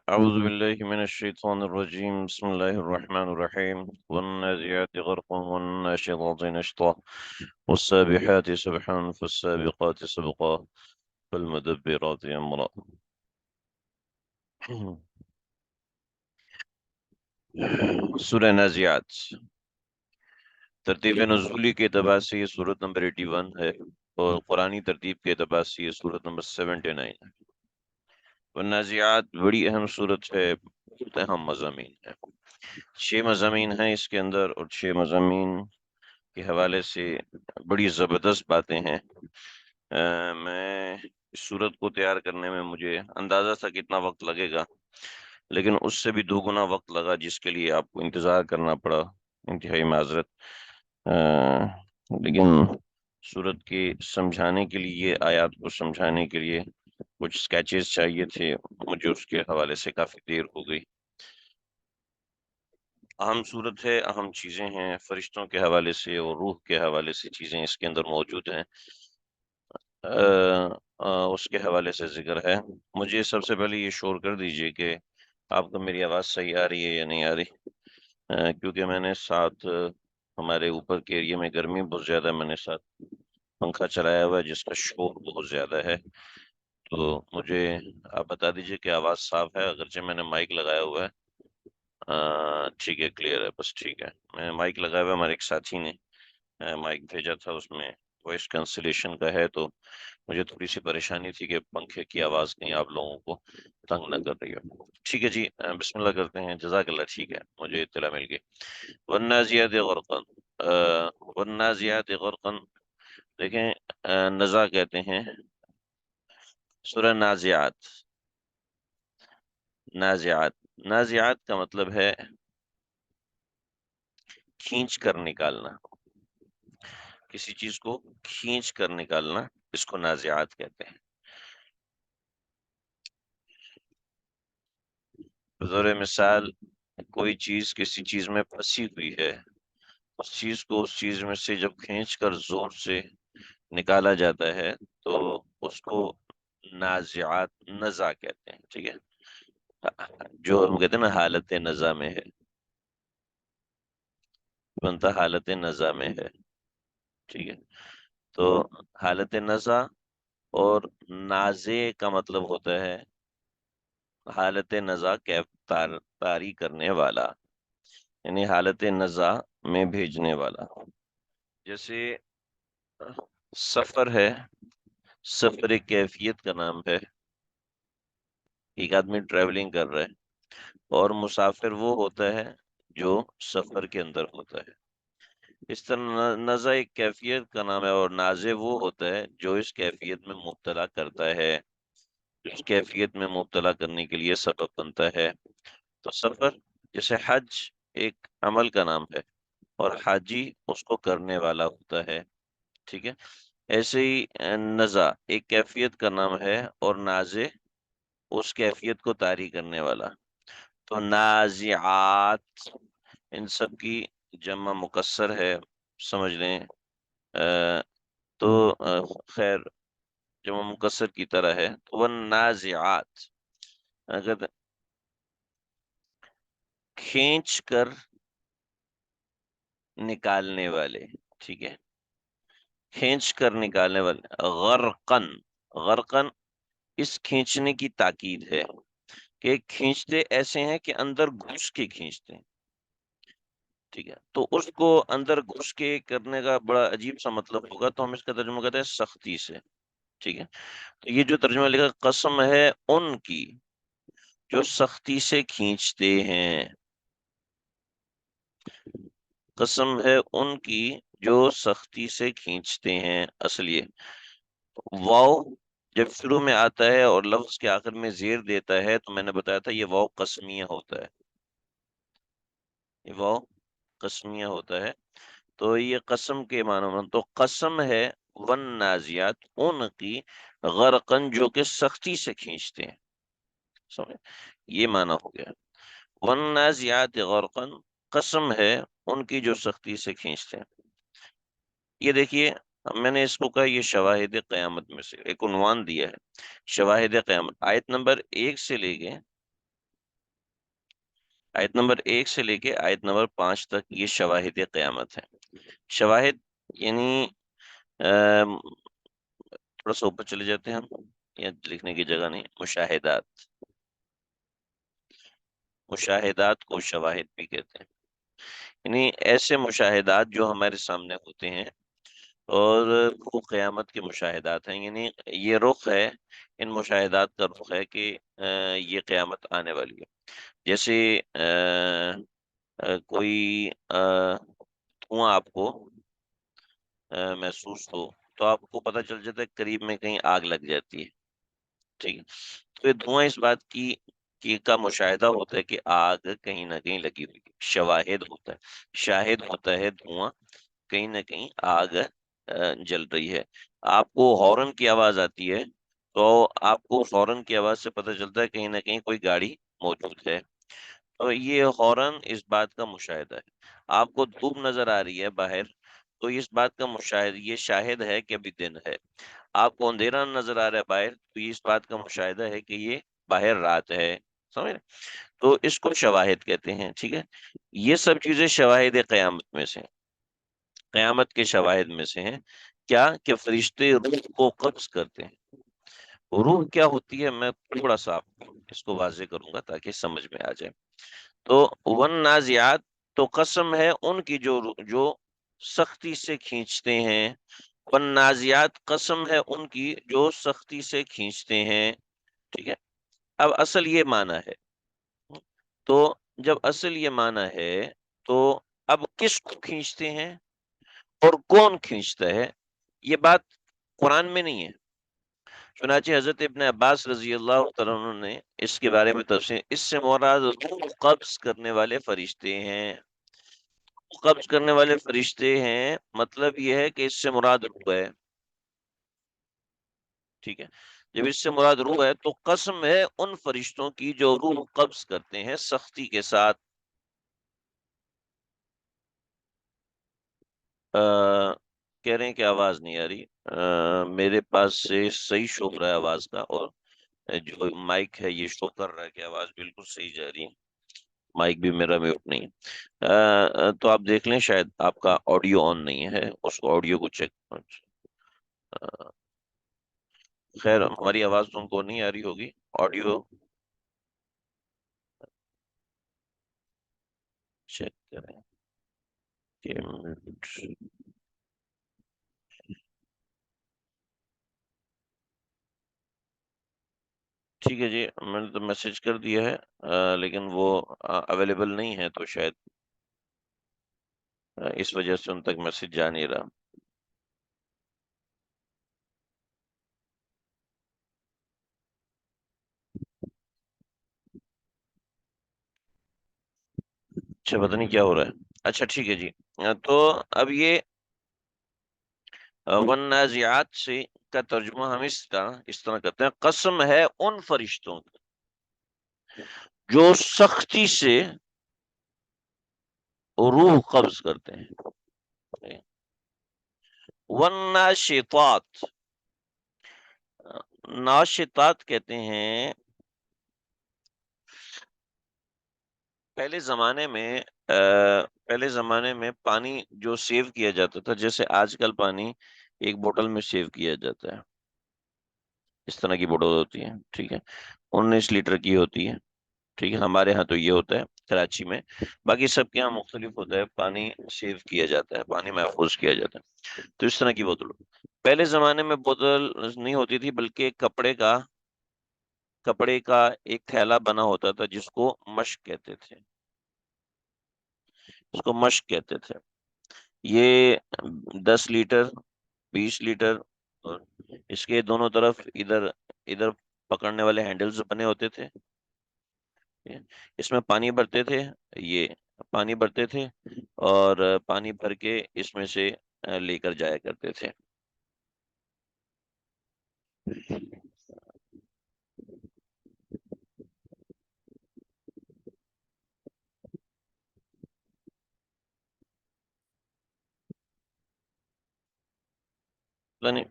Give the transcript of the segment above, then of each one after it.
أعوذ بالله من الشيطان الرجيم بسم الله الرحمن الرحيم والنازعات غرقا والناشطات نشطا والسابحات سبحا فالسابقات سبقا فالمدبرات أمرا. سورہ نازعات ترتیب نزولی کے اعتبار سے یہ سورت نمبر 81 ہے اور قرآنی ترتیب کے اعتبار سے یہ سورت نمبر 79 ہے۔ والنازعات بڑی اہم سورت ہے، بہت اہم مضامین ہے، 6 مضامین ہیں اس کے اندر، اور 6 مضامین کے حوالے سے بڑی زبردست باتیں ہیں۔ میں اس صورت کو تیار کرنے میں مجھے اندازہ تھا کتنا وقت لگے گا، لیکن اس سے بھی 2 گنا وقت لگا، جس کے لیے آپ کو انتظار کرنا پڑا، انتہائی معذرت۔ لیکن صورت کے سمجھانے کے لیے، آیات کو سمجھانے کے لیے کچھ سکیچز چاہیے تھے، مجھے اس کے حوالے سے کافی دیر ہو گئی۔ اہم صورت ہے، اہم چیزیں ہیں، فرشتوں کے حوالے سے اور روح کے حوالے سے چیزیں اس کے اندر موجود ہیں، اس کے حوالے سے ذکر ہے۔ مجھے سب سے پہلے یہ شور کر دیجئے کہ آپ کو میری آواز صحیح آ رہی ہے یا نہیں آ رہی، کیونکہ میں نے ساتھ ہمارے اوپر کے ایریے میں گرمی بہت زیادہ ہے، میں نے ساتھ پنکھا چلایا ہوا ہے جس کا شور بہت زیادہ ہے، تو مجھے آپ بتا دیجئے کہ آواز صاف ہے، اگرچہ میں نے مائک لگایا ہوا ہے۔ ٹھیک ہے، کلیئر ہے، بس ٹھیک ہے۔ میں مائک لگایا ہوا ہے، ہمارے ایک ساتھی نے مائک بھیجا تھا، اس میں وائس کینسلیشن کا ہے، تو مجھے تھوڑی سی پریشانی تھی کہ پنکھے کی آواز کہیں آپ لوگوں کو تنگ نہ کر رہی ہو۔ ٹھیک ہے جی، بسم اللہ کرتے ہیں۔ جزاک اللہ، ٹھیک ہے، مجھے اطلاع مل گئی۔ والنازعات غرقا، والنازعات غرقا، دیکھیں نزا کہتے ہیں سورہ نازعات۔ نازعات، نازعات کا مطلب ہے کھینچ کر نکالنا، کسی چیز کو کھینچ کر نکالنا، اس کو نازعات کہتے ہیں۔ بطور مثال، کوئی چیز کسی چیز میں پھنسی ہوئی ہے، اس چیز کو اس چیز میں سے جب کھینچ کر زور سے نکالا جاتا ہے تو اس کو نازعات، نزع کہتے ہیں، ٹھیک ہے، جو ہم کہتے ہیں نا حالت نزع میں ہے، بنتا حالت نزع میں ہے، ٹھیک ہے۔ تو حالت نزع اور نازع کا مطلب ہوتا ہے حالت نزع کیف طاری کرنے والا، یعنی حالت نزع میں بھیجنے والا۔ جیسے سفر ہے، سفر ایک کیفیت کا نام ہے، ایک آدمی ٹریولنگ کر رہا ہے، اور مسافر وہ ہوتا ہے جو سفر کے اندر ہوتا ہے۔ اس طرح نزع ایک کیفیت کا نام ہے، اور نازع وہ ہوتا ہے جو اس کیفیت میں مبتلا کرتا ہے، اس کیفیت میں مبتلا کرنے کے لیے سبب بنتا ہے۔ تو سفر، جیسے حج ایک عمل کا نام ہے اور حاجی اس کو کرنے والا ہوتا ہے، ٹھیک ہے۔ ایسے ہی نزع ایک کیفیت کا نام ہے اور نازع اس کیفیت کو طاری کرنے والا۔ تو نازعات، ان سب کی جمع مکسر ہے، سمجھ لیں۔ تو خیر، جمع مکسر کی طرح ہے، تو والنازعات، اگر کھینچ کر نکالنے والے، ٹھیک ہے، کھینچ کر نکالنے والے، غرقن، غرقن اس کھینچنے کی تاکید ہے کہ کھینچتے ایسے ہیں کہ اندر گھس کے کھینچتے ہیں، ٹھیک ہے۔ تو اس کو اندر گھس کے کرنے کا بڑا عجیب سا مطلب ہوگا، تو ہم اس کا ترجمہ کرتے ہیں سختی سے، ٹھیک ہے۔ تو یہ جو ترجمہ لکھا، قسم ہے ان کی جو سختی سے کھینچتے ہیں، قسم ہے ان کی جو سختی سے کھینچتے ہیں۔ اصل یہ واو جب شروع میں آتا ہے اور لفظ کے آخر میں زیر دیتا ہے، تو میں نے بتایا تھا یہ واو قسمیہ ہوتا ہے، یہ واو قسمیہ ہوتا ہے، تو یہ قسم کے معنی میں، تو قسم ہے والنازعات ان کی، غرقن جو کہ سختی سے کھینچتے ہیں، سمجھے، یہ معنی ہو گیا۔ والنازعات غرقن، قسم ہے ان کی جو سختی سے کھینچتے ہیں۔ یہ دیکھیے، میں نے اس کو کہا یہ شواہد قیامت میں سے ایک عنوان دیا ہے، شواہد قیامت، آیت نمبر 1 سے لے کے آیت نمبر 1 سے لے کے آیت نمبر 5 تک یہ شواہد قیامت ہے. شواہد یعنی تھوڑا سا اوپر چلے جاتے ہیں ہم، یہ لکھنے کی جگہ نہیں. مشاہدات، مشاہدات کو شواہد بھی کہتے ہیں. یعنی ایسے مشاہدات جو ہمارے سامنے ہوتے ہیں، اور وہ قیامت کے مشاہدات ہیں. یعنی یہ رخ ہے، ان مشاہدات کا رخ ہے کہ یہ قیامت آنے والی ہے. جیسے کوئی دھواں آپ کو محسوس ہو، تو آپ کو پتہ چل جاتا ہے قریب میں کہیں آگ لگ جاتی ہے. ٹھیک ہے، تو یہ دھواں اس بات کی کا مشاہدہ ہوتا ہے کہ آگ کہیں نہ کہیں لگی ہوئی ہے. شواہد ہوتا ہے، شاہد ہوتا ہے دھواں، کہیں نہ کہیں آگ جل رہی ہے. آپ کو ہارن کی آواز آتی ہے، تو آپ کو اس ہارن کی آواز سے پتہ چلتا ہے کہیں نہ کہیں کوئی گاڑی موجود ہے. تو یہ ہارن اس بات کا مشاہدہ ہے. آپ کو دھوپ نظر آ رہی ہے باہر، تو اس بات کا مشاہد، یہ شاہد ہے کہ ابھی دن ہے. آپ کو اندھیرا نظر آ رہا ہے باہر، تو یہ اس بات کا مشاہدہ ہے کہ یہ باہر رات ہے. سمجھ رہے؟ تو اس کو شواہد کہتے ہیں. ٹھیک ہے، یہ سب چیزیں شواہد قیامت میں سے، قیامت کے شواہد میں سے ہیں. کیا کہ فرشتے روح کو قبض کرتے ہیں. روح کیا ہوتی ہے، میں تھوڑا سا آپ کو اس کو واضح کروں گا تاکہ سمجھ میں آ جائے. تو ون نازیات، تو قسم ہے ان کی جو سختی سے کھینچتے ہیں. ون نازیات، قسم ہے ان کی جو سختی سے کھینچتے ہیں. ٹھیک ہے، اب اصل یہ معنی ہے. تو جب اصل یہ معنی ہے، تو اب کس کو کھینچتے ہیں اور کون کھینچتا ہے، یہ بات قرآن میں نہیں ہے. چنانچہ حضرت ابن عباس رضی اللہ تعالیٰ عنہ نے اس کے بارے میں تفسیر، اس سے مراد روح قبض کرنے والے فرشتے ہیں. قبض کرنے والے فرشتے ہیں، مطلب یہ ہے کہ اس سے مراد روح ہے. ٹھیک ہے، جب اس سے مراد روح ہے تو قسم ہے ان فرشتوں کی جو روح قبض کرتے ہیں سختی کے ساتھ. کہہ رہے ہیں کہ آواز نہیں آ رہی. میرے پاس سے صحیح شو کر رہا ہے آواز کا، اور جو مائک ہے یہ شو کر رہا ہے کہ آواز بالکل صحیح جا رہی ہے. مائک بھی میرا میوٹ نہیں ہے. تو آپ دیکھ لیں، شاید آپ کا آڈیو آن نہیں ہے، اس کو آڈیو کو چیک. خیر، ہماری آواز تم کو نہیں آ رہی ہوگی. آڈیو چیک کریں کہ ٹھیک ہے جی، میں نے تو میسج کر دیا ہے، لیکن وہ اویلیبل نہیں ہے، تو شاید اس وجہ سے ان تک میسج جا نہیں رہا. اچھا، پتہ نہیں کیا ہو رہا ہے. اچھا ٹھیک ہے جی. تو اب یہ والنازعات سے کا ترجمہ ہم اس طرح کرتے ہیں: قسم ہے ان فرشتوں کی جو سختی سے روح قبض کرتے ہیں. والناشطات، ناشطات کہتے ہیں پہلے زمانے میں پہلے زمانے میں پانی جو سیو کیا جاتا تھا، جیسے آج کل پانی ایک بوتل میں سیو کیا جاتا ہے، اس طرح کی بوتل ہوتی ہے. ٹھیک ہے، 19 لیٹر کی ہوتی ہے. ٹھیک ہے، ہمارے ہاں تو یہ ہوتا ہے کراچی میں. باقی سب کے یہاں مختلف ہوتا ہے، پانی سیو کیا جاتا ہے، پانی محفوظ کیا جاتا ہے. تو اس طرح کی بوتل. پہلے زمانے میں بوتل نہیں ہوتی تھی، بلکہ کپڑے کا ایک تھیلا بنا ہوتا تھا جس کو مشک کہتے تھے. اس کو مشک کہتے تھے. یہ 10 لیٹر، 20 لیٹر، اور اس کے دونوں طرف ادھر ادھر پکڑنے والے ہینڈلز بنے ہوتے تھے. اس میں پانی بھرتے تھے، یہ پانی بھرتے تھے، اور پانی بھر کے اس میں سے لے کر جایا کرتے تھے. پتہ نہیں.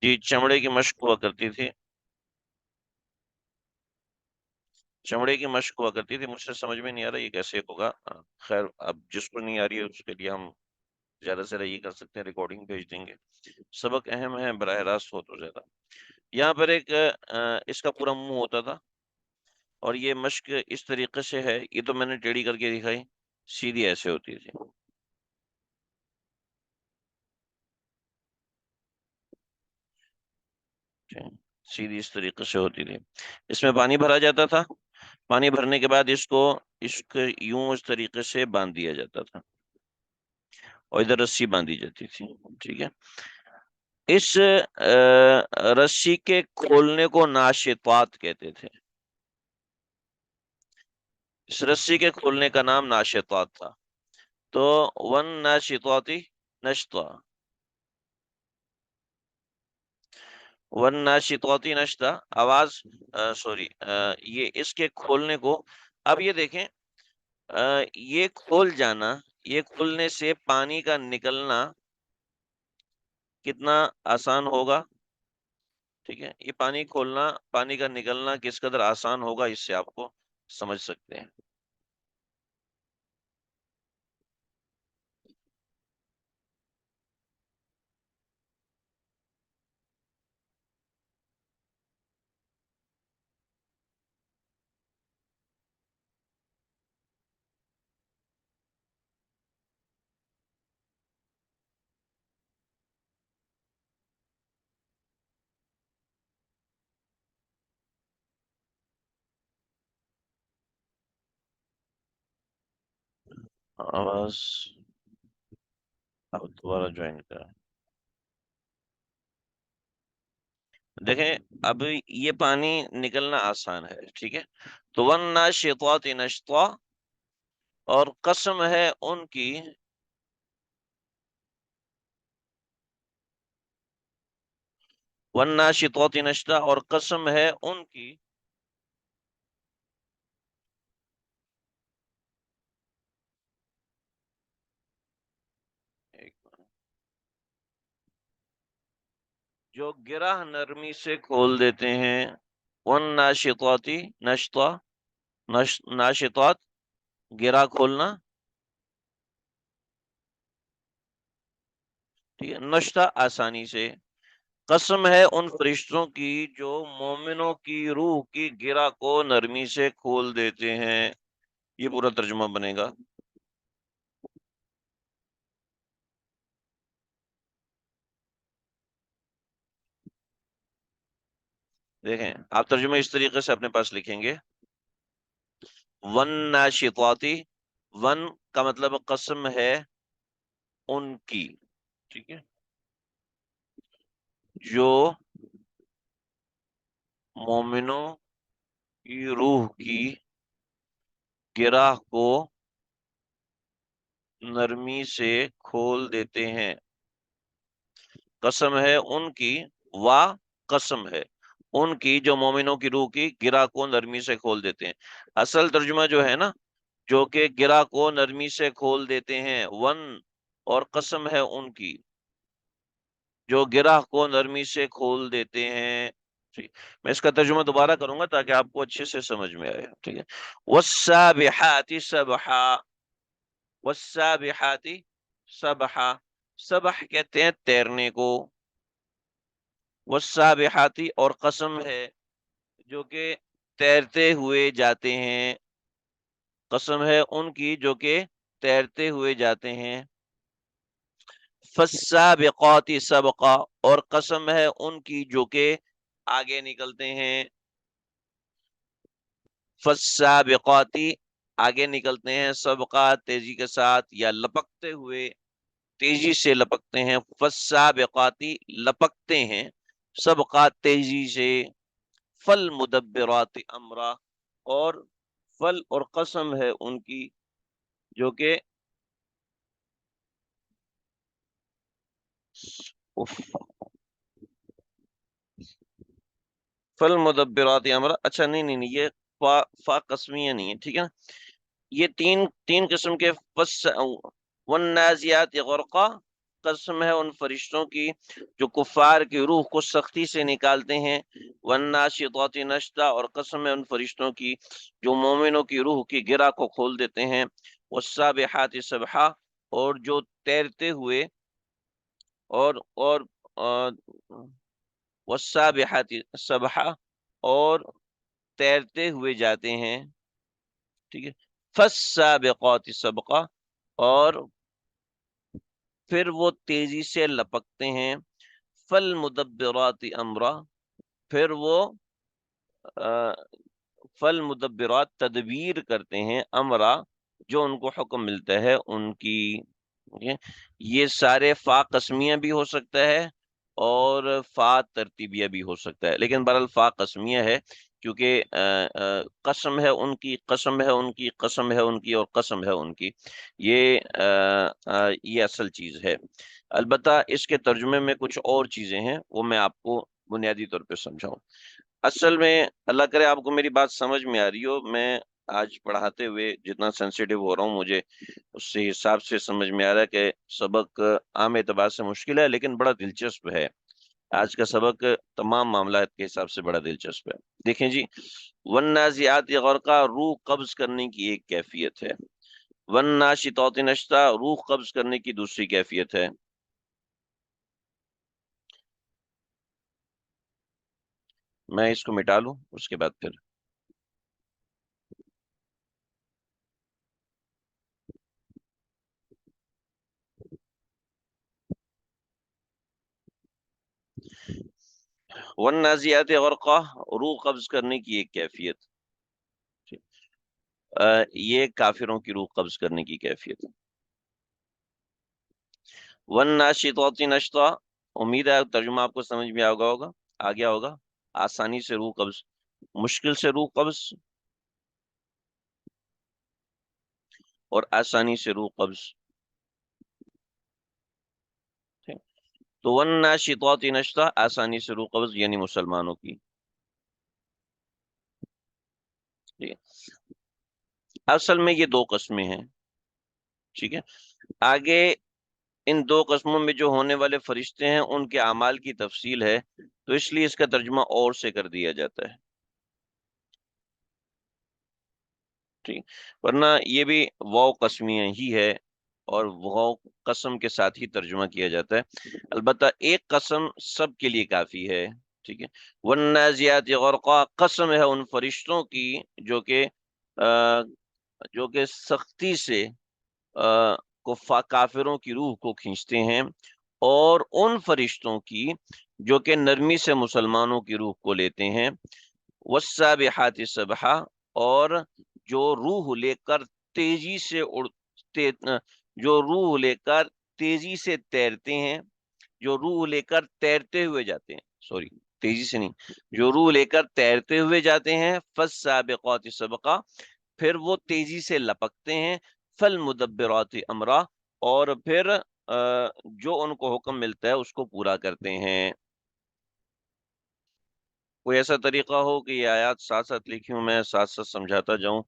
جی چمڑے کی مشق ہوا کرتی تھی، چمڑے کی مشق ہوا کرتی تھی، مجھ سے سمجھ میں نہیں آ رہا یہ کیسے ہوگا، خیر اب جس کو نہیں آ رہی ہے اس کے لیے ہم زیادہ سے زیادہ یہ کر سکتے ہیں، ریکارڈنگ بھیج دیں گے، سبق اہم ہے، براہ راست ہو تو زیادہ۔ یہاں پر ایک اس کا پورا منہ ہوتا تھا، اور یہ مشق اس طریقے سے ہے، یہ تو میں نے ٹیڑھی کر کے دکھائی، سیدھی ایسے ہوتی تھی، سیدھی اس طریقے سے ہوتی تھی، اس میں پانی بھرا جاتا تھا، پانی بھرنے کے بعد اس کو یوں اس طریقے سے باندھ دیا جاتا تھا، اور ادھر رسی باندھی جاتی تھی، ٹھیک ہے۔ اس رسی کے کھولنے کو ناشطات کہتے تھے، اس رسی کے کھولنے کا نام ناشطات تھا، تو ون ناشطاتی نشطا، ون ناشطاتی نشطا، آواز سوری، یہ اس کے کھولنے کو، اب یہ دیکھیں، یہ کھول جانا، یہ کھولنے سے پانی کا نکلنا کتنا آسان ہوگا، ٹھیک ہے، یہ پانی کھولنا، پانی کا نکلنا کس قدر آسان ہوگا، اس سے آپ کو سمجھ سکتے ہیں۔ آواز اب دوبارہ جوائن کریں، دیکھیں اب یہ پانی نکلنا آسان ہے، ٹھیک ہے، تو ون ناشطات نشطا، اور قسم ہے ان کی، ون ناشطات نشطا، اور قسم ہے ان کی، ایک منٹ، جو گرہ نرمی سے کھول دیتے ہیں، ون ناشطاتی نشطا، ناشطات گرہ کھولنا، ٹھیک ہے، نشطہ آسانی سے، قسم ہے ان فرشتوں کی جو مومنوں کی روح کی گرہ کو نرمی سے کھول دیتے ہیں، یہ پورا ترجمہ بنے گا۔ دیکھیں آپ ترجمہ اس طریقے سے اپنے پاس لکھیں گے، ون ناشطاتی، ون کا مطلب قسم ہے ان کی، ٹھیک ہے، جو مومنوں کی روح کی گرہ کو نرمی سے کھول دیتے ہیں، قسم ہے ان کی، وا قسم ہے ان کی جو مومنوں کی روح کی گرہ کو نرمی سے کھول دیتے ہیں، اصل ترجمہ جو ہے نا، جو کہ گرہ کو نرمی سے کھول دیتے ہیں، ون اور قسم ہے ان کی جو گرہ کو نرمی سے کھول دیتے ہیں، ٹھیک، میں اس کا ترجمہ دوبارہ کروں گا تاکہ آپ کو اچھے سے سمجھ میں آئے، ٹھیک ہے، والسابحات سبحا، والسابحات سبحا، سبح کہتے ہیں تیرنے کو، والسابحات اور قسم ہے جو کہ تیرتے ہوئے جاتے ہیں، قسم ہے ان کی جو کہ تیرتے ہوئے جاتے ہیں، فالسابقات سبقا، اور قسم ہے ان کی جو کہ آگے نکلتے ہیں، فالسابقات آگے نکلتے ہیں، سبقا تیزی کے ساتھ یا لپکتے ہوئے، تیزی سے لپکتے ہیں، فالسابقات لپکتے ہیں، سبقات تیزی سے، فالمدبرات امرا، اور فل اور قسم ہے ان کی جو کہ فالمدبرات امرا، اچھا نہیں نہیں نہیں، یہ فا قسمیہ نہیں ہے، ٹھیک ہے نا، یہ تین تین قسم کے، والنازعات غرقا، قسم ہے ان فرشتوں کی جو کفار کی روح کو سختی سے نکالتے ہیں، والناشطات نشطا، اور قسم ہے ان فرشتوں کی جو مومنوں کی روح کی گرہ کو کھول دیتے ہیں، والسابحات سبحا، اور جو تیرتے ہوئے اور والسابحات سبحا، اور تیرتے ہوئے جاتے ہیں، ٹھیک ہے، فالسابقات سبقا، اور پھر وہ تیزی سے لپکتے ہیں، فالمدبرات امرا، پھر وہ فالمدبرات تدبیر کرتے ہیں، امرا، جو ان کو حکم ملتا ہے ان کی، ٹھیک ہے؟ یہ سارے فا قسمیہ بھی ہو سکتا ہے اور فا ترتیبیہ بھی ہو سکتا ہے، لیکن بہرحال فا قسمیہ ہے، کیونکہ قسم ہے ان کی، قسم ہے ان کی، قسم ہے ان کی، اور قسم ہے ان کی، یہ اصل چیز ہے۔ البتہ اس کے ترجمے میں کچھ اور چیزیں ہیں، وہ میں آپ کو بنیادی طور پہ سمجھاؤں۔ اصل میں اللہ کرے آپ کو میری بات سمجھ میں آ رہی ہو، میں آج پڑھاتے ہوئے جتنا سینسیٹیو ہو رہا ہوں، مجھے اس سے حساب سے سمجھ میں آ رہا ہے کہ سبق عام اعتبار سے مشکل ہے لیکن بڑا دلچسپ ہے۔ آج کا سبق تمام معاملات کے حساب سے بڑا دلچسپ ہے۔ دیکھیں جی، والنازعات غرقا، روح قبض کرنے کی ایک کیفیت ہے، والناشطات نشطا، روح قبض کرنے کی دوسری کیفیت ہے۔ میں اس کو مٹا لوں اس کے بعد پھر والنازعات غرقا، روح قبض کرنے کی ایک کیفیت، یہ کافروں کی روح قبض کرنے کی کیفیت۔ والناشطات نشطا، امید ہے ترجمہ آپ کو سمجھ میں آ گیا ہوگا۔ آسانی سے روح قبض، مشکل سے روح قبض، اور آسانی سے روح قبض۔ تو والناشطات نشطا، آسانی سے روح قبض یعنی مسلمانوں کی، ٹھیک ہے؟ اصل میں یہ دو قسمیں ہیں، ٹھیک ہے؟ آگے ان دو قسموں میں جو ہونے والے فرشتے ہیں ان کے اعمال کی تفصیل ہے، تو اس لیے اس کا ترجمہ اور سے کر دیا جاتا ہے، ٹھیک، ورنہ یہ بھی واو قسمیہ ہی ہے اور واو قسم کے ساتھ ہی ترجمہ کیا جاتا ہے۔ البتہ ایک قسم سب کے لیے کافی ہے، ٹھیک ہے؟ والنازعات غرقا، قسم ہے ان فرشتوں کی جو کہ سختی سے کافروں کی روح کو کھینچتے ہیں، اور ان فرشتوں کی جو کہ نرمی سے مسلمانوں کی روح کو لیتے ہیں، والسابحات سبحا، اور جو روح لے کر تیزی سے جو روح لے کر تیزی سے تیرتے ہیں، جو روح لے کر تیرتے ہوئے جاتے ہیں، سوری تیزی سے نہیں، جو روح لے کر تیرتے ہوئے جاتے ہیں، فالسابقات سبقا، پھر وہ تیزی سے لپکتے ہیں، فالمدبرات امرا، اور پھر جو ان کو حکم ملتا ہے اس کو پورا کرتے ہیں۔ کوئی ایسا طریقہ ہو کہ یہ آیات ساتھ ساتھ لکھی ہوں، میں ساتھ ساتھ سمجھاتا جاؤں؟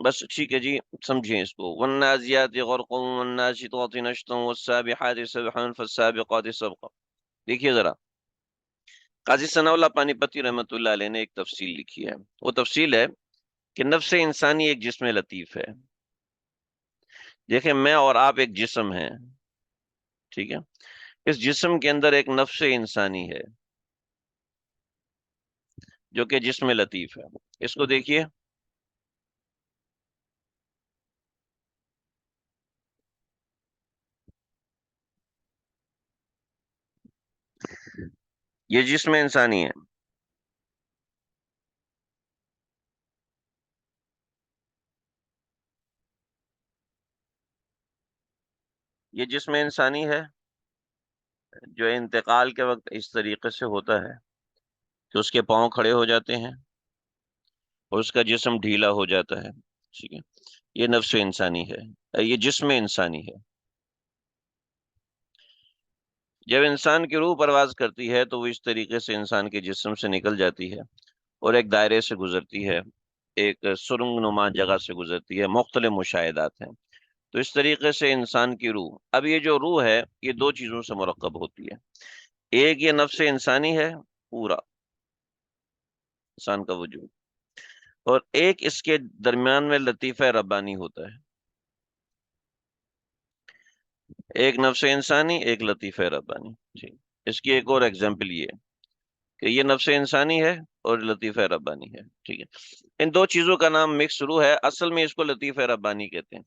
بس ٹھیک ہے جی، سمجھیں اس کو۔ والنازعات غرقا، والناشطات نشطا، والسابحات سبحا، فالسابقات سبقا۔ دیکھیے ذرا، قاضی ثناء اللہ پانی پتی رحمۃ اللہ علیہ نے ایک تفصیل لکھی ہے، وہ تفصیل ہے کہ نفس انسانی ایک جسم لطیف ہے۔ دیکھیں، میں اور آپ ایک جسم ہیں، ٹھیک ہے؟ اس جسم کے اندر ایک نفس انسانی ہے جو کہ جسم لطیف ہے۔ اس کو دیکھیے، یہ جسم انسانی ہے، یہ جسم انسانی ہے جو انتقال کے وقت اس طریقے سے ہوتا ہے کہ اس کے پاؤں کھڑے ہو جاتے ہیں اور اس کا جسم ڈھیلا ہو جاتا ہے، ٹھیک ہے؟ یہ نفس انسانی ہے، یہ جسم انسانی ہے۔ جب انسان کی روح پرواز کرتی ہے تو وہ اس طریقے سے انسان کے جسم سے نکل جاتی ہے اور ایک دائرے سے گزرتی ہے، ایک سرنگ نما جگہ سے گزرتی ہے، مختلف مشاہدات ہیں۔ تو اس طریقے سے انسان کی روح، اب یہ جو روح ہے یہ دو چیزوں سے مرکب ہوتی ہے، ایک یہ نفس انسانی ہے پورا انسان کا وجود، اور ایک اس کے درمیان میں لطیفہ ربانی ہوتا ہے، ایک نفس انسانی ایک لطیفہ ربانی۔ جی، اس کی ایک اور ایگزامپل یہ ہے کہ یہ نفس انسانی ہے اور لطیفہ ربانی ہے، ٹھیک ہے، ان دو چیزوں کا نام مکس روح ہے، اصل میں اس کو لطیفہ ربانی کہتے ہیں،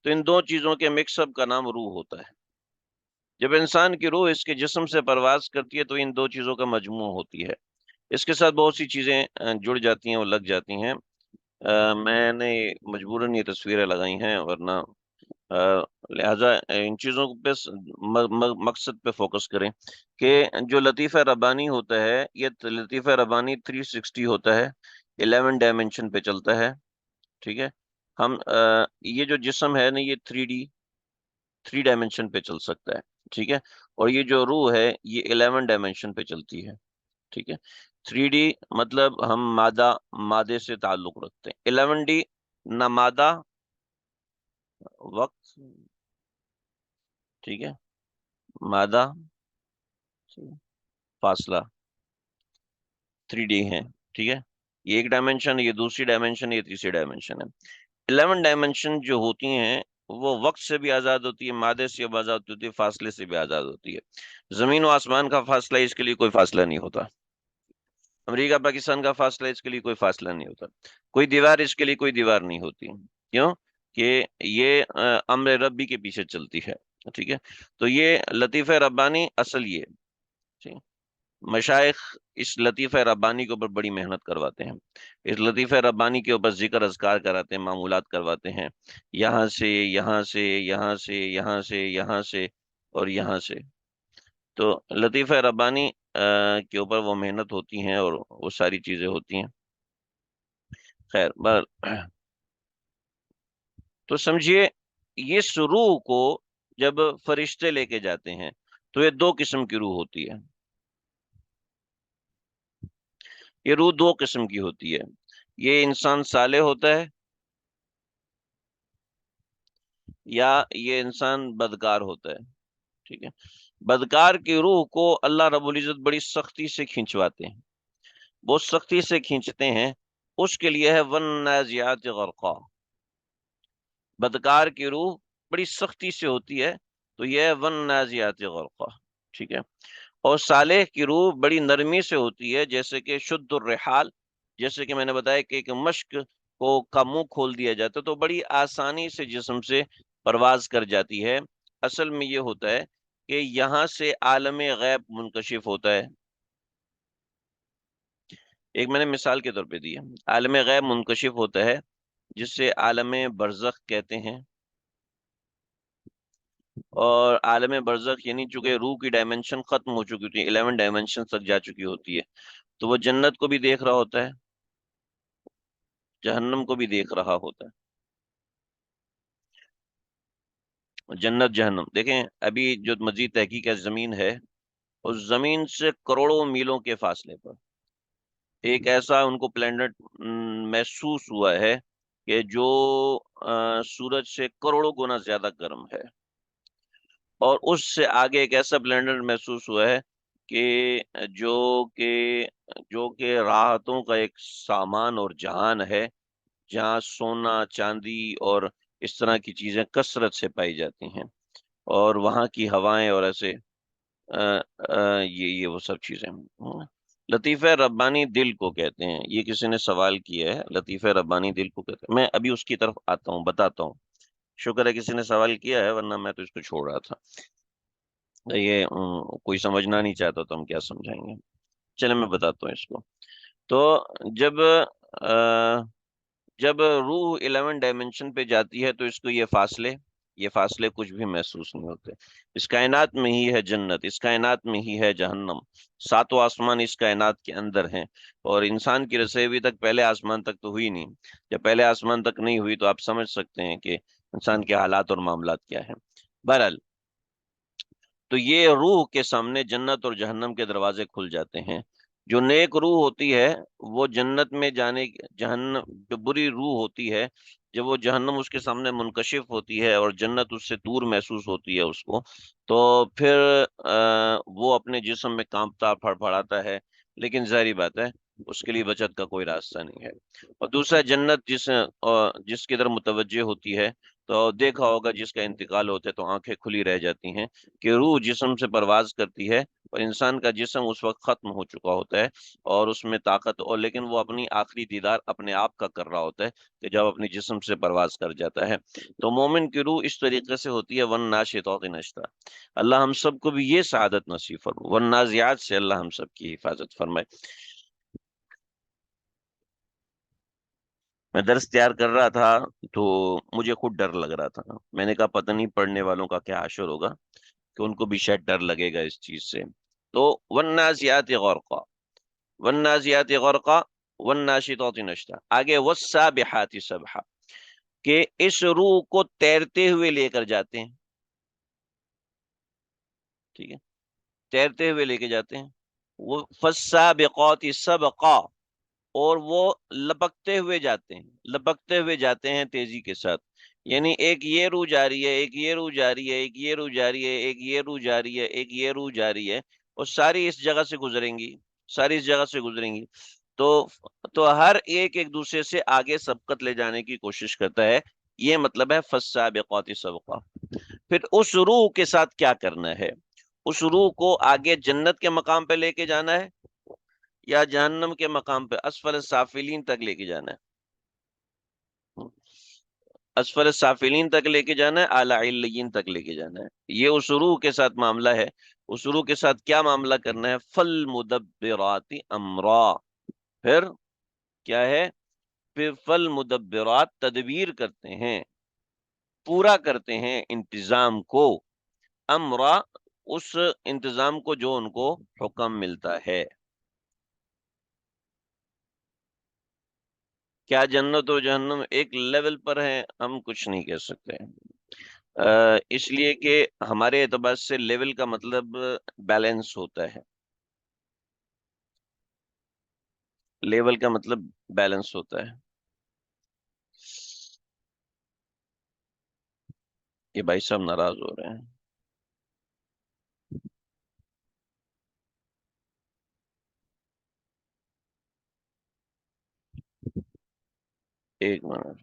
تو ان دو چیزوں کے مکس اپ کا نام روح ہوتا ہے۔ جب انسان کی روح اس کے جسم سے پرواز کرتی ہے تو ان دو چیزوں کا مجموع ہوتی ہے، اس کے ساتھ بہت سی چیزیں جڑ جاتی ہیں اور لگ جاتی ہیں، میں نے مجبوراً یہ تصویریں لگائی ہیں، ورنہ لہذا ان چیزوں پہ مقصد پہ فوکس کریں کہ جو لطیفہ ربانی ہوتا ہے یہ لطیفہ ربانی 360 ہوتا ہے، 11 ڈائمنشن پہ چلتا ہے، ٹھیک ہے، ہم یہ جو جسم ہے نا یہ 3 ڈائمنشن پہ چل سکتا ہے، ٹھیک ہے، اور یہ جو روح ہے یہ 11 ڈائمنشن پہ چلتی ہے، ٹھیک ہے، 3D مطلب ہم مادے سے تعلق رکھتے ہیں، 11D نہ مادہ وقت، ٹھیک ہے، مادہ فاصلہ، 3D ہے، ٹھیک ہے، یہ ایک ڈائمنشن، یہ دوسری ڈائمنشن، یہ تیسری ڈائمنشن ہے۔ 11 ڈائمنشن جو ہوتی ہیں وہ وقت سے بھی آزاد ہوتی ہے، مادے سے بھی آزاد ہوتی ہے، فاصلے سے بھی آزاد ہوتی ہے۔ زمین و آسمان کا فاصلہ اس کے لیے کوئی فاصلہ نہیں ہوتا، امریکہ پاکستان کا فاصلہ اس کے لیے کوئی فاصلہ نہیں ہوتا، کوئی دیوار اس کے لیے کوئی دیوار نہیں ہوتی، کیوں کہ یہ امر ربی کے پیچھے چلتی ہے، ٹھیک ہے، تو یہ لطیفہ ربانی اصل یہ، ٹھیک ہے؟ مشائخ اس لطیفہ ربانی کے اوپر بڑی محنت کرواتے ہیں، اس لطیفہ ربانی کے اوپر ذکر اذکار کراتے ہیں، معمولات کرواتے ہیں، یہاں سے یہاں سے یہاں سے یہاں سے یہاں سے اور یہاں سے، تو لطیفہ ربانی کے اوپر وہ محنت ہوتی ہیں اور وہ ساری چیزیں ہوتی ہیں، خیر تو سمجھیے اس روح کو جب فرشتے لے کے جاتے ہیں تو یہ دو قسم کی روح ہوتی ہے، یہ روح دو قسم کی ہوتی ہے، یہ انسان صالح ہوتا ہے یا یہ انسان بدکار ہوتا ہے، ٹھیک ہے، بدکار کی روح کو اللہ رب العزت بڑی سختی سے کھینچواتے ہیں، بہت سختی سے کھینچتے ہیں، اس کے لیے ہے والنازعات غرقا، بدکار کی روح بڑی سختی سے ہوتی ہے تو یہ ہے والنازعات غرقا، ٹھیک ہے، اور صالح کی روح بڑی نرمی سے ہوتی ہے، جیسے کہ شد الرحال، جیسے کہ میں نے بتایا کہ ایک مشک کا منہ کھول دیا جاتا ہے تو بڑی آسانی سے جسم سے پرواز کر جاتی ہے، اصل میں یہ ہوتا ہے کہ یہاں سے عالم غیب منکشف ہوتا ہے، ایک میں نے مثال کے طور پہ دی ہے، عالم غیب منکشف ہوتا ہے جس سے عالم برزخ کہتے ہیں، اور عالم برزخ یعنی چونکہ روح کی ڈائمنشن ختم ہو چکی ہوتی ہے، 11 ڈائمنشن تک جا چکی ہوتی ہے، تو وہ جنت کو بھی دیکھ رہا ہوتا ہے، جہنم کو بھی دیکھ رہا ہوتا ہے، جنت جہنم دیکھیں، ابھی جو مزید تحقیق ہے زمین ہے، اس زمین سے کروڑوں میلوں کے فاصلے پر ایک ایسا ان کو پلینٹ محسوس ہوا ہے کہ جو سورج سے کروڑوں گنا زیادہ گرم ہے، اور اس سے آگے ایک ایسا پلینٹ محسوس ہوا ہے کہ جو کہ جو کہ راحتوں کا ایک سامان اور جہان ہے، جہاں سونا چاندی اور اس طرح کی چیزیں کثرت سے پائی جاتی ہیں، اور وہاں کی ہوائیں اور ایسے یہ وہ سب چیزیں، لطیفہ ربانی دل کو کہتے ہیں، یہ کسی نے سوال کیا ہے، لطیفہ ربانی دل کو کہتے ہیں، میں ابھی اس کی طرف آتا ہوں، بتاتا ہوں، شکر ہے کسی نے سوال کیا ہے ورنہ میں تو اس کو چھوڑ رہا تھا، یہ کوئی سمجھنا نہیں چاہتا تو ہم کیا سمجھائیں گے، چلے میں بتاتا ہوں اس کو، تو جب جب روح 11 ڈائمنشن پہ جاتی ہے تو اس کو یہ فاصلے کچھ بھی محسوس نہیں ہوتے، اس کائنات میں ہی ہے جنت، اس کائنات میں ہی ہے جہنم، ساتوں آسمان اس کائنات کے اندر ہیں، اور انسان کی رسائی تک پہلے آسمان تک تو ہوئی نہیں، جب پہلے آسمان تک نہیں ہوئی تو آپ سمجھ سکتے ہیں کہ انسان کے حالات اور معاملات کیا ہیں، بہرحال تو یہ روح کے سامنے جنت اور جہنم کے دروازے کھل جاتے ہیں، جو نیک روح ہوتی ہے وہ جنت میں جانے، جہنم جو بری روح ہوتی ہے جب وہ جہنم اس کے سامنے منکشف ہوتی ہے اور جنت اس سے دور محسوس ہوتی ہے اس کو، تو پھر وہ اپنے جسم میں کانپتا پھڑپڑاتا ہے، لیکن ظاہری بات ہے اس کے لیے بچت کا کوئی راستہ نہیں ہے۔ اور دوسرا، جنت جس کی طرف متوجہ ہوتی ہے، تو دیکھا ہوگا جس کا انتقال ہوتا ہے تو آنکھیں کھلی رہ جاتی ہیں کہ روح جسم سے پرواز کرتی ہے، اور انسان کا جسم اس وقت ختم ہو چکا ہوتا ہے اور اس میں طاقت، اور لیکن وہ اپنی آخری دیدار اپنے آپ کا کر رہا ہوتا ہے کہ جب اپنے جسم سے پرواز کر جاتا ہے۔ تو مومن کی روح اس طریقے سے ہوتی ہے، ون ناشطات نشطا۔ اللہ ہم سب کو بھی یہ سعادت نصیب فرمائے، ون نازعات سے اللہ ہم سب کی حفاظت فرمائے۔ میں درس تیار کر رہا تھا تو مجھے خود ڈر لگ رہا تھا، میں نے کہا پتہ نہیں پڑھنے والوں کا کیا حشر ہوگا، کہ ان کو بھی شاید ڈر لگے گا اس چیز سے۔ تو والنازعات غرقا، والنازعات غرقا، والناشطات نشطا، آگے والسابحات سبحا، کہ اس روح کو تیرتے ہوئے لے کر جاتے ہیں، ٹھیک ہے، تیرتے ہوئے لے کے جاتے ہیں۔ وہ فالسابقات سبقا، اور وہ لپکتے ہوئے جاتے ہیں، لپکتے ہوئے جاتے ہیں تیزی کے ساتھ، یعنی ایک یہ روح جا رہی ہے، ایک یہ روح جا رہی ہے، ایک یہ روح جا رہی ہے، ایک یہ روح جا رہی ہے، ایک یہ روح جا رہی ہے، اور ساری اس جگہ سے گزریں گی، ساری اس جگہ سے گزریں گی۔ تو تو ہر ایک ایک دوسرے سے آگے سبقت لے جانے کی کوشش کرتا ہے، یہ مطلب ہے فالسابقات سبقا۔ پھر اس روح کے ساتھ کیا کرنا ہے؟ اس روح کو آگے جنت کے مقام پہ لے کے جانا ہے، یا جہنم کے مقام پہ اسفل سافلین تک لے کے جانا ہے؟ اسفل سافلین تک لے کے جانا ہے، اعلی علیین تک لے کے جانا ہے؟ یہ اس روح کے ساتھ معاملہ ہے۔ اس روح کے ساتھ کیا معاملہ کرنا ہے؟ فل مدبرات امرا، پھر کیا ہے؟ پھر فل مدبرات، تدبیر کرتے ہیں، پورا کرتے ہیں انتظام کو، امرا، اس انتظام کو جو ان کو حکم ملتا ہے۔ کیا جنت اور جہنم ایک لیول پر ہیں؟ ہم کچھ نہیں کہہ سکتے، اس لیے کہ ہمارے اعتبار سے لیول کا مطلب بیلنس ہوتا ہے، لیول کا مطلب بیلنس ہوتا ہے۔ یہ بھائی صاحب ناراض ہو رہے ہیں، ایک منٹ۔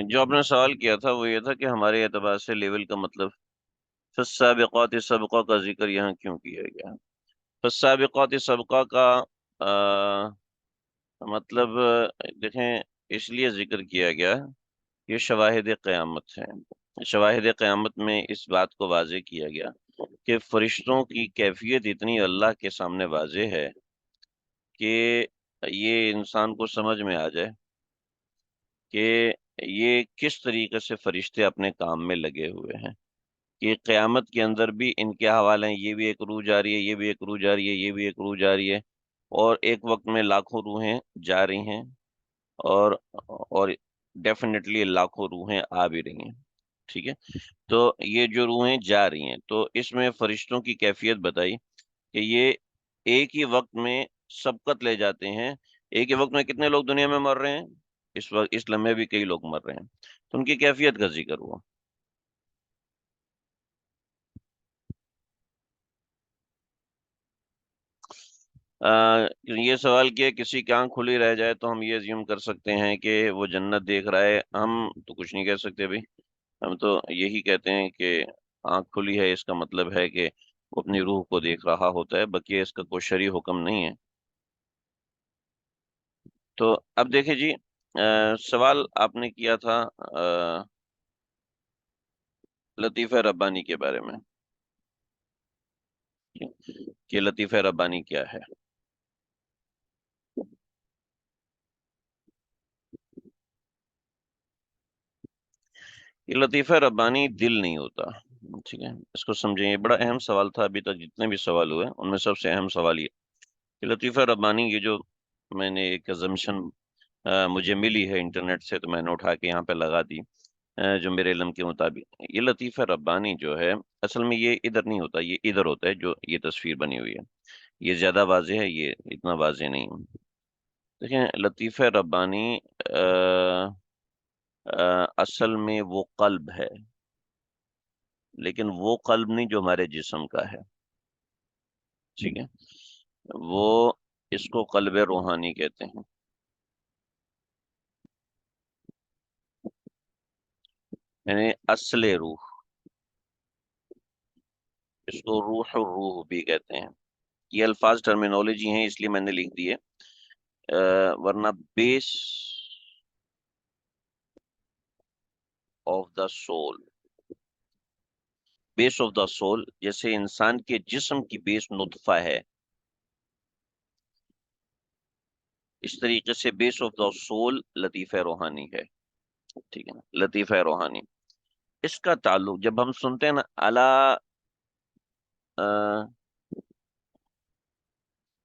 جو آپ نے سوال کیا تھا وہ یہ تھا کہ ہمارے اعتبار سے لیول کا مطلب فالسابقات سبقہ کا ذکر یہاں کیوں کیا گیا؟ فالسابقات سبقہ کا مطلب دیکھیں، اس لیے ذکر کیا گیا، یہ شواہد قیامت ہے، شواہد قیامت میں اس بات کو واضح کیا گیا کہ فرشتوں کی کیفیت اتنی اللہ کے سامنے واضح ہے کہ یہ انسان کو سمجھ میں آ جائے کہ یہ کس طریقے سے فرشتے اپنے کام میں لگے ہوئے ہیں، کہ قیامت کے اندر بھی ان کے حوالے ہیں، یہ بھی ایک روح جا رہی ہے، یہ بھی ایک روح جا رہی ہے، یہ بھی ایک روح جا رہی ہے، اور ایک وقت میں لاکھوں روحیں جا رہی ہیں، اور اور ڈیفینیٹلی لاکھوں روحیں آ بھی رہی ہیں، ٹھیک ہے۔ تو یہ جو روحیں جا رہی ہیں، تو اس میں فرشتوں کی کیفیت بتائی کہ یہ ایک ہی وقت میں سبقت لے جاتے ہیں۔ ایک ہی وقت میں کتنے لوگ دنیا میں مر رہے ہیں؟ اس وقت اس لمحے بھی کئی لوگ مر رہے ہیں، تو ان کی کیفیت کا ذکر ہوا۔ یہ سوال کیا کسی کی آنکھ کھلی رہ جائے تو ہم یہ زیوم کر سکتے ہیں کہ وہ جنت دیکھ رہا ہے؟ ہم تو کچھ نہیں کہہ سکتے بھائی، ہم تو یہی کہتے ہیں کہ آنکھ کھلی ہے اس کا مطلب ہے کہ وہ اپنی روح کو دیکھ رہا ہوتا ہے، بقیہ اس کا کوئی شرعی حکم نہیں ہے۔ تو اب دیکھیں جی، سوال آپ نے کیا تھا لطیفہ ربانی کے بارے میں کہ لطیفہ ربانی کیا ہے۔ یہ لطیفہ ربانی دل نہیں ہوتا، ٹھیک ہے، اس کو سمجھیں، یہ بڑا اہم سوال تھا، ابھی تک جتنے بھی سوال ہوئے ان میں سب سے اہم سوال یہ کہ لطیفہ ربانی، یہ جو میں نے ایک ازمپشن مجھے ملی ہے انٹرنیٹ سے، تو میں نے اٹھا کے یہاں پہ لگا دی، جو میرے علم کے مطابق یہ لطیفہ ربانی جو ہے اصل میں یہ ادھر نہیں ہوتا، یہ ادھر ہوتا ہے، جو یہ تصویر بنی ہوئی ہے یہ زیادہ واضح ہے، یہ اتنا واضح نہیں ہے۔ دیکھیں لطیفہ ربانی اصل میں وہ قلب ہے، لیکن وہ قلب نہیں جو ہمارے جسم کا ہے، ٹھیک ہے، وہ اس کو قلب روحانی کہتے ہیں، یعنی اصل روح، اس کو روح الروح بھی کہتے ہیں۔ یہ الفاظ ٹرمینالوجی ہیں اس لیے میں نے لکھ دیے، ورنہ base of the soul, base of the soul جیسے انسان کے جسم کی بیس نطفہ ہے، اس طریقے سے بیس آف دا سول لطیفہ روحانی ہے، ٹھیک ہے نا، لطیفہ روحانی اس کا تعلق جب ہم سنتے ہیں نا اللہ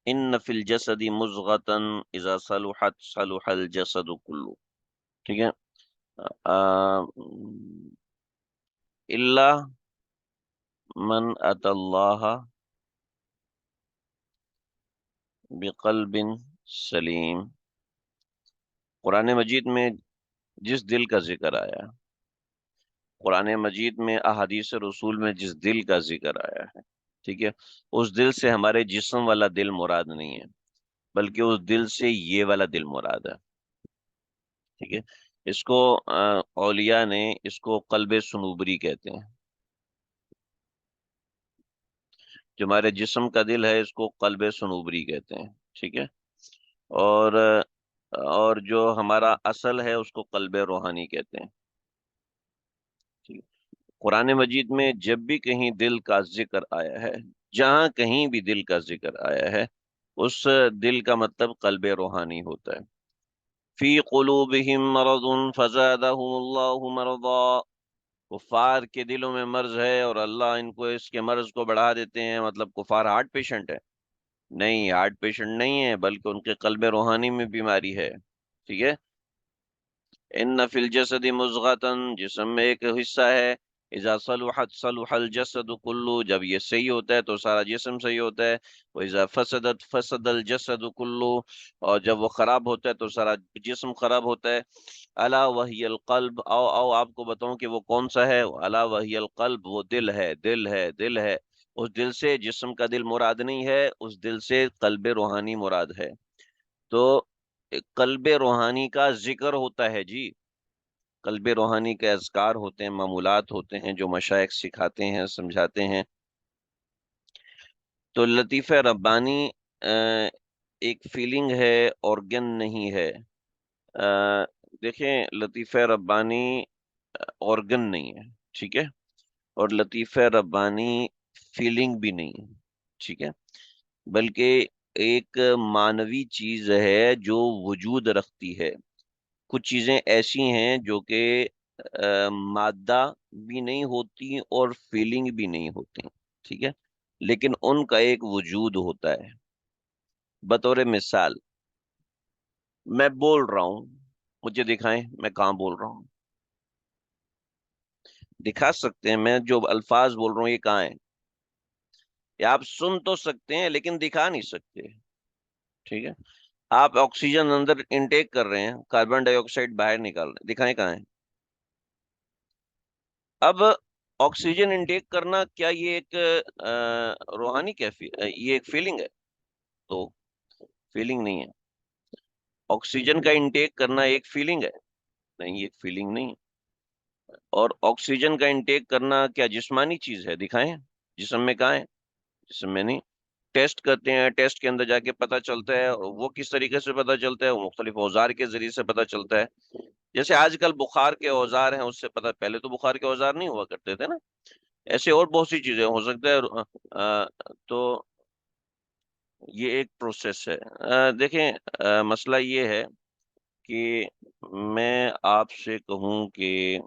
ان فی الجسد مضغۃ اذا صلحت صلح الجسد کلو، ٹھیک ہے، الا من اتى اللہ بقلب سلیم، قرآن مجید میں جس دل کا ذکر آیا، قرآن مجید میں احادیث رسول میں جس دل کا ذکر آیا ہے، ٹھیک ہے، اس دل سے ہمارے جسم والا دل مراد نہیں ہے، بلکہ اس دل سے یہ والا دل مراد ہے، ٹھیک ہے، اس کو اولیاء نے اس کو قلب صنوبری کہتے ہیں، جو ہمارے جسم کا دل ہے اس کو قلب صنوبری کہتے ہیں، ٹھیک ہے، اور جو ہمارا اصل ہے اس کو قلب روحانی کہتے ہیں، ٹھیک ہے؟ قرآن مجید میں جب بھی کہیں دل کا ذکر آیا ہے، جہاں کہیں بھی دل کا ذکر آیا ہے، اس دل کا مطلب قلب روحانی ہوتا ہے۔ فی قلوبہم مرض فزادہم اللہ مرضا، کفار کے دلوں میں مرض ہے اور اللہ ان کو اس کے مرض کو بڑھا دیتے ہیں، مطلب کفار ہارٹ پیشنٹ ہے؟ نہیں، ہارٹ پیشنٹ نہیں ہے، بلکہ ان کے قلب روحانی میں بیماری ہے، ٹھیک ہے۔ ان فی الجسد مضغۃ، جسم میں ایک حصہ ہے، اذا صلحت صلح الجسد کلو، جب یہ صحیح ہوتا ہے تو سارا جسم صحیح ہوتا ہے، واذا فسدت فسد الجسد کلو، اور جب وہ خراب ہوتا ہے تو سارا جسم خراب ہوتا ہے۔ الا وہی القلب، او آپ کو بتاؤں کہ وہ کون سا ہے، الا وہی القلب، وہ دل ہے، دل ہے، دل ہے، اس دل سے جسم کا دل مراد نہیں ہے، اس دل سے قلب روحانی مراد ہے۔ تو قلب روحانی کا ذکر ہوتا ہے جی، قلب روحانی کے اذکار ہوتے ہیں، معمولات ہوتے ہیں جو مشائخ سکھاتے ہیں، سمجھاتے ہیں۔ تو لطیفہ ربانی ایک فیلنگ ہے، آرگن نہیں ہے۔ دیکھیں لطیفہ ربانی آرگن نہیں ہے، ٹھیک ہے، اور لطیفہ ربانی فیلنگ بھی نہیں ہے، ٹھیک ہے، بلکہ ایک معنوی چیز ہے جو وجود رکھتی ہے۔ کچھ چیزیں ایسی ہیں جو کہ مادہ بھی نہیں ہوتی اور فیلنگ بھی نہیں ہوتی، ٹھیک ہے، لیکن ان کا ایک وجود ہوتا ہے۔ بطور مثال میں بول رہا ہوں، مجھے دکھائیں میں کہاں بول رہا ہوں، دکھا سکتے ہیں؟ میں جو الفاظ بول رہا ہوں یہ کہاں ہے؟ یا آپ سن تو سکتے ہیں لیکن دکھا نہیں سکتے، ٹھیک ہے، آپ آکسیجن اندر انٹیک کر رہے ہیں، کاربن ڈائی آکسائڈ باہر نکال رہے ہیں، دکھائیں کہاں ہے؟ اب آکسیجن انٹیک کرنا کیا یہ ایک روحانی یہ ایک فیلنگ ہے؟ تو فیلنگ نہیں ہے. آکسیجن کا انٹیک کرنا ایک فیلنگ ہے؟ نہیں، ایک فیلنگ نہیں. اور آکسیجن کا انٹیک کرنا کیا جسمانی چیز ہے؟ دکھائیں. جسم میں کہاں ہے؟ جسم میں نہیں. ٹیسٹ کرتے ہیں، ٹیسٹ کے اندر جا کے پتا چلتا ہے. وہ کس طریقے سے پتا چلتا ہے؟ وہ مختلف اوزار کے ذریعے سے پتا چلتا ہے. جیسے آج کل بخار کے اوزار ہیں، اس سے پتا، پہلے تو بخار کے اوزار نہیں ہوا کرتے تھے نا. ایسے اور بہت سی چیزیں ہو سکتا ہے. تو یہ ایک پروسیس ہے. دیکھیں، مسئلہ یہ ہے کہ میں آپ سے کہوں کہ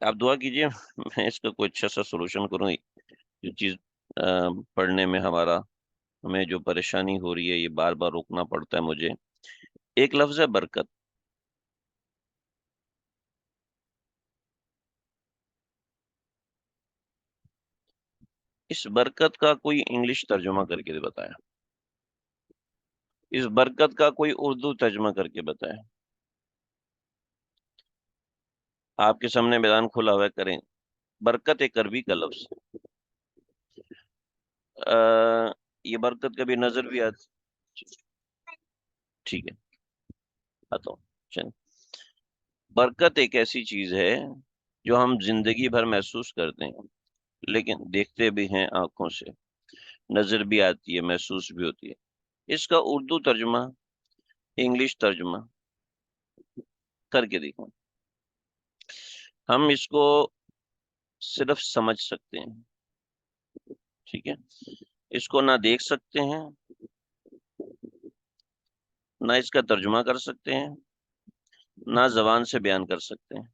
آپ دعا کیجئے، میں اس کا کوئی اچھا سا سولوشن کروں. یہ چیز پڑھنے میں ہمیں جو پریشانی ہو رہی ہے، یہ بار بار روکنا پڑتا ہے مجھے. ایک لفظ ہے برکت. اس برکت کا کوئی انگلش ترجمہ کر کے بتایا. اس برکت کا کوئی اردو ترجمہ کر کے بتایا. آپ کے سامنے میدان کھلا ہوا ہے، کریں. برکت ایک عربی کا لفظ ہے. یہ برکت کبھی نظر بھی آتی؟ ٹھیک ہے، آتا ہوں. چلیں. برکت ایک ایسی چیز ہے جو ہم زندگی بھر محسوس کرتے ہیں، لیکن دیکھتے بھی ہیں آنکھوں سے، نظر بھی آتی ہے، محسوس بھی ہوتی ہے. اس کا اردو ترجمہ، انگلش ترجمہ کر کے دیکھو. ہم اس کو صرف سمجھ سکتے ہیں، ٹھیک ہے. اس کو نہ دیکھ سکتے ہیں، نہ اس کا ترجمہ کر سکتے ہیں، نہ زبان سے بیان کر سکتے ہیں.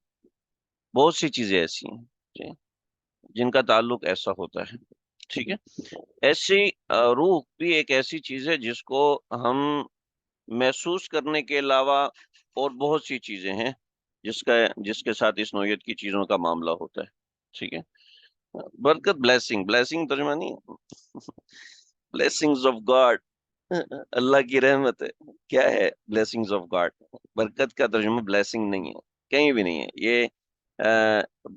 بہت سی چیزیں ایسی ہیں، ٹھیک ہے، جن کا تعلق ایسا ہوتا ہے. ٹھیک ہے. ایسی روح بھی ایک ایسی چیز ہے جس کو ہم محسوس کرنے کے علاوہ اور بہت سی چیزیں ہیں جس کے ساتھ اس نوعیت کی چیزوں کا معاملہ ہوتا ہے. ٹھیک ہے. برکت، بلیسنگ ترجمہ نہیں ہے. بلیسنگز آف گاڈ، اللہ کی رحمت ہے. کیا ہے بلیسنگز آف گاڈ؟ برکت کا ترجمہ بلیسنگ نہیں ہے، کہیں بھی نہیں ہے. یہ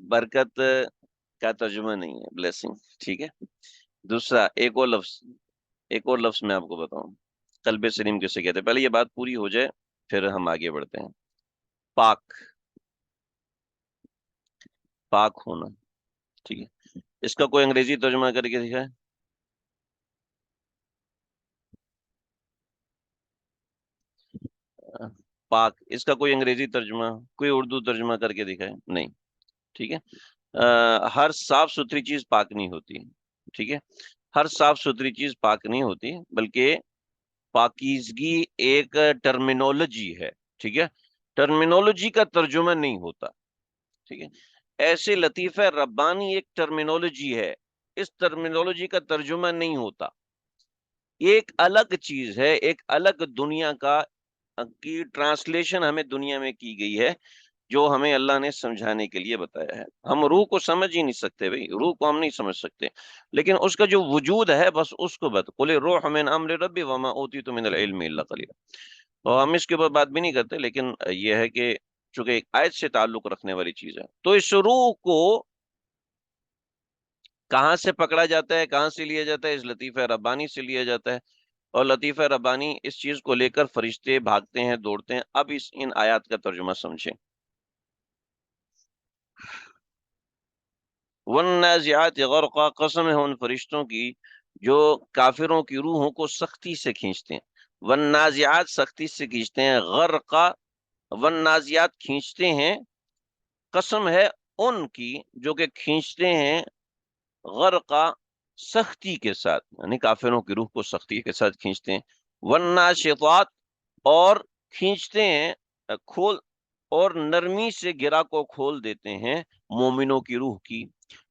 برکت کا ترجمہ نہیں ہے بلیسنگ. ٹھیک ہے. دوسرا، ایک اور لفظ میں آپ کو بتاؤں. قلب سلیم کسے کہتے ہیں؟ پہلے یہ بات پوری ہو جائے پھر ہم آگے بڑھتے ہیں. پاک، پاک ہونا. ٹھیک ہے. اس کا کوئی انگریزی ترجمہ کر کے دکھائے. پاک، اس کا کوئی انگریزی ترجمہ، کوئی اردو ترجمہ کر کے دکھائے. نہیں. ٹھیک ہے. ہر صاف ستھری چیز پاک نہیں ہوتی. ٹھیک ہے. ہر صاف ستھری چیز پاک نہیں ہوتی، بلکہ پاکیزگی ایک ٹرمینولوجی ہے. ٹھیک ہے. ٹرمینولوجی کا ترجمہ نہیں ہوتا. ٹھیک ہے. ایسے لطیفہ ربانی ایک ٹرمینولوجی ہے، اس ٹرمینولوجی کا ترجمہ نہیں ہوتا. ایک الگ چیز ہے، ایک الگ دنیا کی ٹرانسلیشن ہمیں دنیا میں کی گئی ہے، جو ہمیں اللہ نے سمجھانے کے لیے بتایا ہے. ہم روح کو سمجھ ہی نہیں سکتے بھائی، روح کو ہم نہیں سمجھ سکتے، لیکن اس کا جو وجود ہے بس اس کو قل الروح من امر ربی وما اوتیت من العلم الا قلیلا. اور ہم اس کے اوپر بات بھی نہیں کرتے، لیکن یہ ہے کہ چونکہ ایک آیت سے تعلق رکھنے والی چیز ہے، تو اس روح کو کہاں سے پکڑا جاتا ہے، کہاں سے لیا جاتا ہے؟ اس لطیفہ ربانی سے لیا جاتا ہے. اور لطیفہ ربانی اس چیز کو لے کر فرشتے بھاگتے ہیں، دوڑتے ہیں. اب ان آیات کا ترجمہ سمجھیں. والنازعات غرقا، قسم ہے ان فرشتوں کی جو کافروں کی روحوں کو سختی سے کھینچتے ہیں. والنازعات سختی سے کھینچتے ہیں، غرقا، والنازعات کھینچتے ہیں. قسم ہے ان کی جو کہ کھینچتے ہیں، غرقا، سختی کے ساتھ، یعنی کافروں کی روح کو سختی کے ساتھ کھینچتے ہیں. والناشطات، اور کھینچتے ہیں، کھول، اور نرمی سے گرا کو کھول دیتے ہیں مومنوں کی روح کی.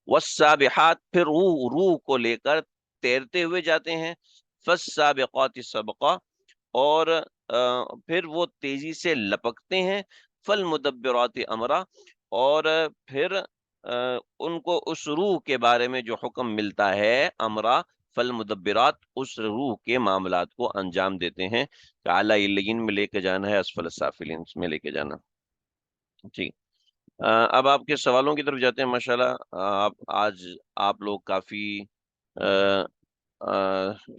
والسابحات، پھر روح کو لے کر تیرتے ہوئے جاتے ہیں. فالسابقات سبقا، اور پھر وہ تیزی سے لپکتے ہیں. فالمدبرات امرا، اور پھر ان کو اس روح کے بارے میں جو حکم ملتا ہے، امرا، فالمدبرات، اس روح کے معاملات کو انجام دیتے ہیں. اعلی علیین میں لے کے جانا ہے، اسفل السافلین میں لے کے جانا. ٹھیک. اب آپ کے سوالوں کی طرف جاتے ہیں. ماشاءاللہ آپ آج، آپ لوگ کافی